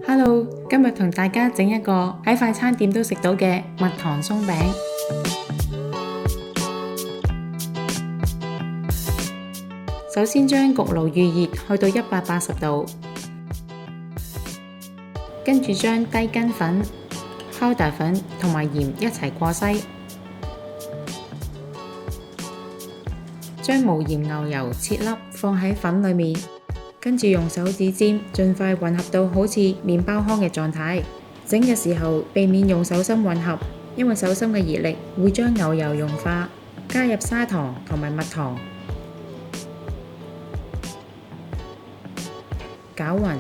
Hello， 今日同大家整一個喺快餐店都食到嘅蜜糖鬆餅。首先將焗爐預熱去到180度，跟住將低筋粉、powder粉同埋鹽一齊過篩，將無鹽牛油切粒放喺粉裡面。跟住用手指尖盡快混合到好似麵包糠嘅狀態。整嘅時候避免用手心混合，因為手心嘅熱力會將牛油融化。加入砂糖同埋蜜糖，攪勻，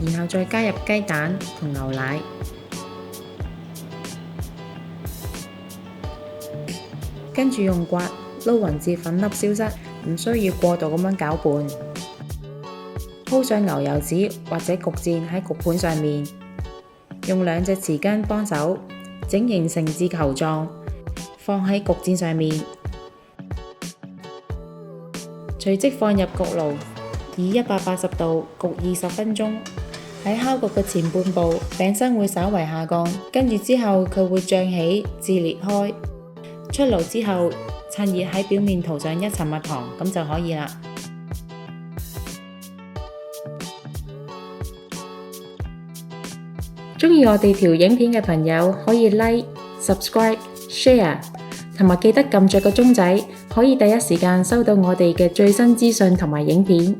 然後再加入雞蛋同牛奶，跟住用刮撈勻至粉粒消失。唔需要過度咁樣攪拌，鋪上牛油紙或者焗墊喺焗盤上面，用2隻匙羹幫手整形成至球狀，放喺焗墊上面，隨即放入焗爐，以180度焗20分鐘。喺烤焗嘅前半部，餅身會稍為下降，跟住之後佢會脹起至裂開。出爐之後，趁熱喺表面塗上1層蜜糖，咁就可以啦。鍾意我哋條影片嘅朋友可以 Like、Subscribe、Share， 同埋記得撳着個鐘仔，可以第一時間收到我哋嘅最新資訊同埋影片。